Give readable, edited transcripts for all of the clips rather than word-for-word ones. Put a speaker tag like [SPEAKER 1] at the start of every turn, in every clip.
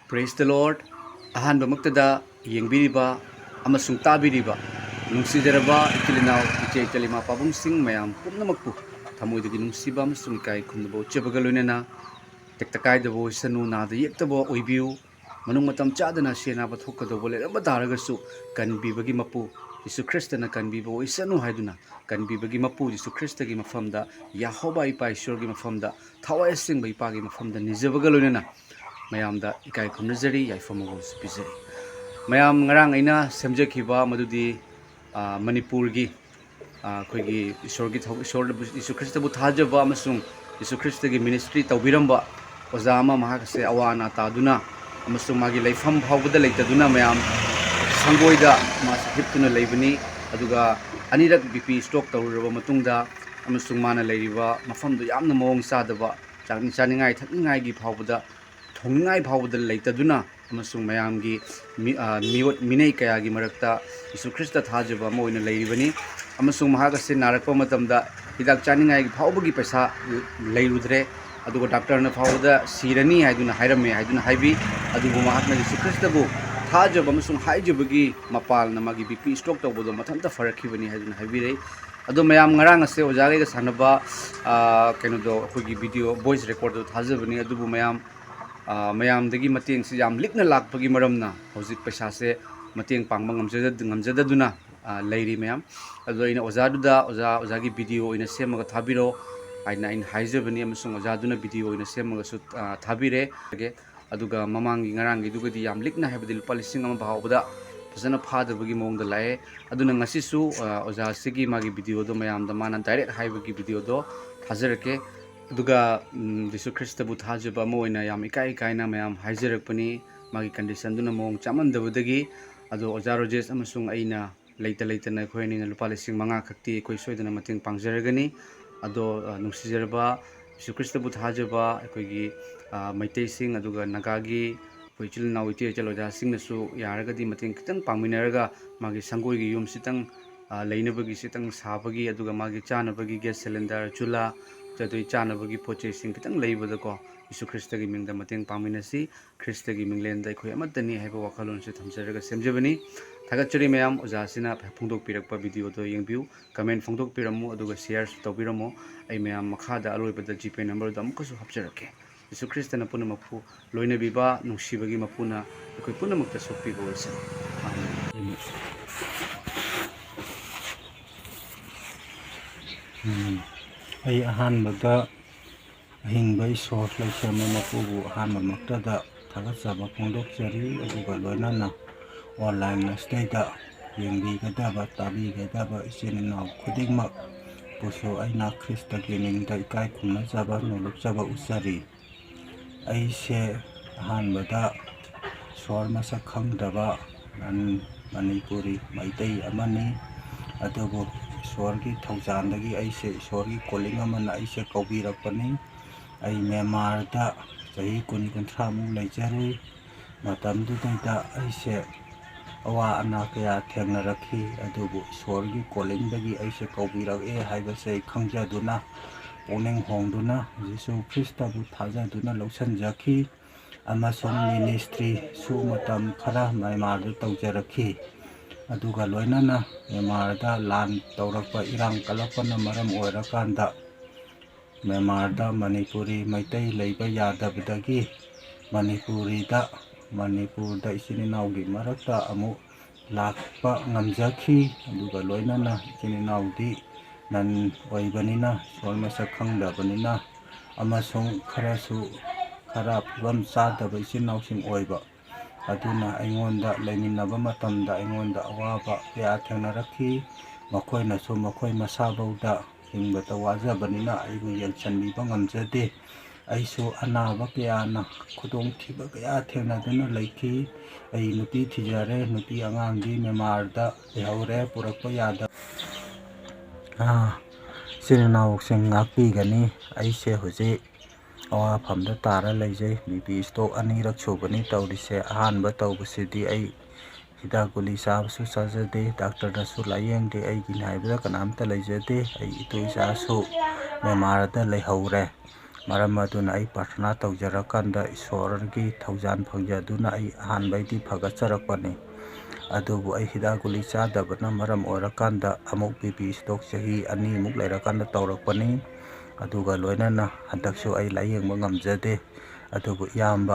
[SPEAKER 1] Praise the Lord. Ahanbamagtada yengbiriba amasung tabiriba nungsijaraba ikilinao iche italima pabungsing mayam pumnamakpu thamoidagi nungsiba amasung kai khumnabo chebagaloinena tektakai sanu nada yektabo oibiu manung matam chadana sena bathokadabo leramba daragasu kanbibagi mapu Yesu Kristana kanbiba oisanu haiduna kanbibagi mapu Yesu Kristagi mafamda Yahoba ipa Ishwargi mafamda thawai singba ipagi mafamda nijabagaloinena mayamda ikai khumnajari yaifamagos pizari mayam ngarang aina semjakhiba madudi manipurgi akhoi Ishwargi Ishwar Yesu Kristabu thajaba amasung Yesu Kristagi ministry tawbiramba oza ama mahakase awana taduna amasung magi laifam phawbada leitaduna mayam sangoida mas hiptuna leibani aduga anirak BP stock tawraba matungda amasung mana leiriba mafamdu yamna mawong sadaba chakni chaningai thakningai gi phawbada thongai phawbada leitaduna amasung mayamgi miwat minei kaya gi marakta Yesu Krista thajaba ama oina leiribani amasung mahakase narakpa matamda hidak chaningai gi phawbagi paisa leirudre aduga doctor na phawda sirani haiduna hairame haiduna haibi aduga mahakna Yesu Kristabu thajaba amasung haijabagi mapal na magi BP stock tawbodo mathanta farakhibani haiduna haibire ado mayam ngarang ase ojage ga sanaba kenodo akhoi video voice record do thajabani adubu mayam dagi mateng si yam likna lakpagi maramna hojik paisa se mateng pangba ngamjadaduna leiri mayam ado ina ojagi video ina semaga thabiro aina in haijabani amasung ojaduna video ina semaga su thabire aduga mamangi ngarangi dugadi yam likna habadi lupa lising ama bahawbada fazana phadabagi mongda lae aduna ngasisu oja sigi magi video do mayamda mana direct haibagi video do thajarake aduga Yesu Krista bu thajaba moina yam ikai kaina mayam haijarakpani magi condition duna mong chamandabadagi ado oja rojes amasung aina leitana khoini lupa lising manga khakti koi soidana mateng pangjaragani ado nungsijarba Yesu Krista bu thajaba akoigi maitei sing aduga nagagi koichil nawiti chaloja singnasu yaragadi mateng kitang pangminaraga magi sangoigi yum sitang leinabagi sitang sabagi aduga magi chanabagi gas cylinder chula jadoi chanabagi poche sing kitang leibadako Yesu Krista gi mingda mateng pangminasi Krista gi minglenda khoi amatani haiba wakhalon se thamjaraga semjabani thagachari mayam oja sina phungdok pirakpa video do yengbiu comment phungdok piramu aduga share tawbiramo ai mayam makhada aloibada GP number do amkasu hapjarake Yesu Krista na puna mapu loina biba nungsibagi mapuna akoi puna makta sokpi bolsa
[SPEAKER 2] ai ahanbada hingba isor laisama mapubu ahanba maktada thagatjaba phongdokjari aduga loinana online na stada yengbigadaba tabigadaba isininaw khudingmak puso aina Krista gi ningda ikai khumnajaba nolokjaba usari aise ahanbada swar masak khangdaba manipuri maitei amani adubu Ishwargi thawjandagi aise Ishwargi calling amana aise kaubirakpani ai Myanmar da chahi 20-30 mu leijari matamdudaida aise awa ana kaya thengnarakhi adubu Ishwargi calling dagi aise kaubirak haibase khangjaduna puning hongduna Yesu Krista bu thajaduna lausanjakhi amasung ministry su matam khara Myanmar da tawjarakhi aduga loinana Myanmar da lan tawrakpa irang kalapana maram oirakanda Myanmar da Manipuri maitei leiba yadabadagi Manipur da isininawgi marakta amu lakpa ngamjakhi aduga loinana isininawdi nan oibanina solmasa khangdabanina amasung khara phibam chadaba isinawsing oiba aduna aingonda leiminaba matamda aingonda awaba kaya thengnarakhi makoinasu makoi masabauda hingbata wajabanina aibu yelchanbiba ngamjade aisu anaba kayana khudong thiba kaya thengnaduna leikhi ai nupi thijare nupi angangdi Myanmar da lehaure purakpa yada sininaw sing ngakpigani aise hoje awa phamda tara leijai BP stock anirak chubani tawrise ahanba tawbasidi ai hidak guli sabasu sajade doctor dasu layengde ai ginhaibda kanamta leijade ai itui sasu Myanmar da lehaure ꯃꯔꯝ ꯑꯗꯨꯅ ꯑꯩ ꯄ꯭ꯔꯥꯊꯅꯥ ꯇꯧꯖꯔꯀꯥꯟꯗ ꯏꯁꯣꯔꯒꯤ ꯊꯧꯖꯥꯟ ꯐꯪꯖꯗꯨꯅ ꯑꯩ ꯑꯍꯥꯟꯕꯩꯗꯤ ꯐꯒꯠꯆꯔꯛꯄꯅꯤ ꯑꯗꯨꯕꯨ ꯑꯩ ꯍꯤꯗꯥꯛ ꯒꯨꯂꯤ ꯆꯥꯗꯕꯅ ꯃꯔꯝ ꯑꯣꯏꯔꯀꯥꯟꯗ ꯑꯃꯨꯛ BP ꯁ꯭ꯇ꯭ꯔꯣꯛ ꯆꯍꯤ 2ꯃꯨꯛ ꯂꯩꯔꯀꯥꯟꯗ ꯇꯧꯔꯛꯄꯅꯤ ꯑꯗꯨꯒ ꯂꯣꯏꯅꯅ ꯍꯟꯗꯛꯁꯨ ꯑꯩ ꯂꯥꯌꯦꯡꯕ ꯉꯝꯖꯗꯦ ꯑꯗꯨꯕꯨ ꯏꯌꯥꯝꯕ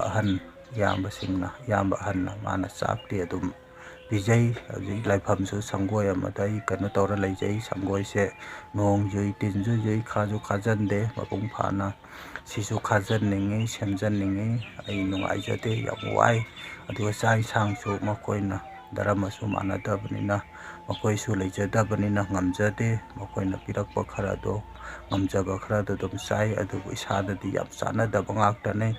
[SPEAKER 2] ꯑꯍꯟꯅ ꯃꯥꯅ ꯆꯥꯛꯇꯤ ꯑꯗꯨꯝ ꯄꯤꯖꯩ ꯍꯧꯖꯤꯛ ꯂꯩꯐꯝꯁꯨ ꯁꯪꯒꯣꯏ ꯑꯃꯗ ꯑꯩ ꯀꯩꯅꯣ ꯇꯧꯔ ꯂꯩꯖꯩ ꯁꯪꯒꯣꯏꯁꯦ ꯅꯣꯡ ꯆꯨꯏ ꯇꯤꯟꯁꯨ ꯆꯨꯏ ꯈꯥꯁꯨ ꯈꯥꯖꯟꯗꯦ ꯃꯄꯨꯡ ꯐꯥꯅ ꯁꯤꯁꯨ ꯈꯥꯖꯟꯅꯤꯡꯉꯤ ꯁꯦꯝꯖꯟꯅꯤꯡꯉꯤ ꯑꯩ ꯅꯨꯡꯉꯥꯏꯖꯗꯦ ꯌꯥꯝ ꯋꯥꯏ ꯑꯗꯨꯒ ꯆꯥꯛ ꯏꯟꯁꯥꯡꯁꯨ ꯃꯈꯣꯏꯅ ꯙꯔꯃꯁꯨ ꯃꯥꯟꯅꯗꯕꯅꯤꯅ ꯃꯈꯣꯏꯁꯨ ꯂꯩꯖꯗꯕꯅꯤꯅ ꯉꯝꯖꯗꯦ ꯃꯈꯣꯏꯅ ꯄꯤꯔꯛꯄ ꯈꯔꯗꯣ ꯉꯝꯖꯕ ꯈꯔꯗꯣ ꯑꯗꯨꯝ ꯆꯥꯏ ꯑꯗꯨꯕꯨ ꯏꯁꯥꯗꯗꯤ ꯌꯥꯝ ꯆꯥꯟꯅꯗꯕ ꯉꯥꯛꯇꯅꯤ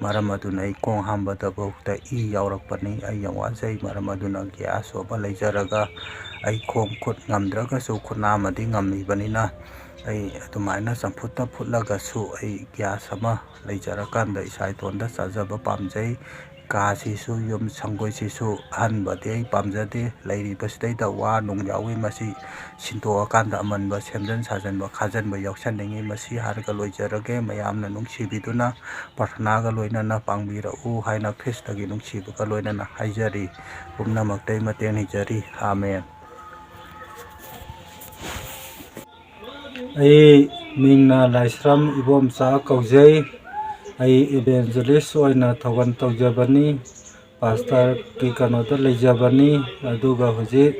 [SPEAKER 2] ꯃꯔꯝ ꯑꯗꯨꯅ ꯑꯩ ꯈꯣꯡ ꯍꯥꯝꯕꯗꯐꯥꯎꯗ ꯏ ꯌꯥꯎꯔꯛꯄꯅꯤ ꯑꯩ ꯌꯥꯝ ꯋꯥꯖꯩ ꯃꯔꯝ ꯑꯗꯨꯅ ꯒ꯭ꯌꯥꯁ ꯑꯃ ꯂꯩꯖꯔꯒ ꯑꯩ ꯈꯣꯡ ꯈꯨꯠ ꯉꯝꯗ꯭ꯔꯒꯁꯨ ꯈꯨꯠꯅꯥꯝꯃꯗꯤ ꯉꯝꯃꯤꯕꯅꯤna ꯑꯩ ꯑꯗꯨꯃꯥꯏꯅ ꯆꯝꯐꯨꯠꯇ ꯐꯨꯠꯂꯒꯁꯨ ꯑꯩ ꯒ꯭ꯌꯥꯁ ꯑꯃ ꯂꯩꯖꯔꯀꯥꯟꯗ ꯏꯁꯥ ꯏꯇꯣꯟꯗ ꯆꯥꯖꯕ ꯄꯥꯝꯖꯩ ꯀꯥꯁꯤꯁꯨ ꯌꯨꯝ ꯁꯪꯒꯣꯏꯁꯤꯁꯨ ꯑꯍꯟꯕꯗꯤ ꯑꯩ ꯄꯥꯝꯖꯗꯦ ꯂꯩꯔꯤꯕꯁꯤꯗꯩꯗ ꯋꯥ ꯅꯨꯡ ꯌꯥꯎꯏ ꯃꯁꯤ ꯁꯤꯟꯇꯣꯛꯑꯀꯥꯟꯗ ꯑꯃꯟꯕ ꯁꯦꯝꯖꯤꯟ ꯁꯥꯖꯤꯟꯕ ꯈꯥꯖꯤꯟꯕ ꯌꯥꯎꯁꯟꯅꯤꯡꯉꯤ ꯃꯁꯤ ꯍꯥꯏꯔꯒ ꯂꯣꯏꯖꯔꯒꯦ ꯃꯌꯥꯝꯅ ꯅꯨꯡꯁꯤꯕꯤꯗꯨꯅ ꯄ꯭ꯔꯥꯊꯅꯥꯒ ꯂꯣꯏꯅꯅ ꯄꯥꯡꯕꯤꯔꯛꯎ ꯍꯥꯏꯅ ꯈ꯭ꯔꯤꯁꯇꯒꯤ ꯅꯨꯡꯁꯤꯕꯒ ꯂꯣꯏꯅꯅ ꯍꯥꯏꯖꯔꯤ ꯄꯨꯝꯅꯃꯛꯇꯩ ꯃꯇꯦꯡ ꯅꯤꯖꯔꯤ ꯑꯥꯃꯦꯟ ꯑꯩ ꯃꯤꯡꯅ ꯂꯥꯏꯁ꯭ꯔꯝ ꯏꯕꯣꯝꯆꯥ ꯀꯧꯖꯩ ꯑꯩ ꯏꯚꯦꯟꯖꯦꯂꯤꯁ ꯑꯣꯏꯅ ꯊꯧꯒꯜ ꯇꯧꯖꯕꯅꯤ ꯄꯥꯁꯇꯔꯒꯤ ꯀꯩꯅꯣꯗ ꯂꯩꯖꯕꯅꯤ ꯑꯗꯨꯒ ꯍꯧꯖꯤꯛ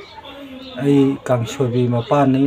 [SPEAKER 2] ꯑꯩ ꯀꯥꯡꯁꯣꯏꯕꯤ ꯃꯄꯥꯟꯅꯤ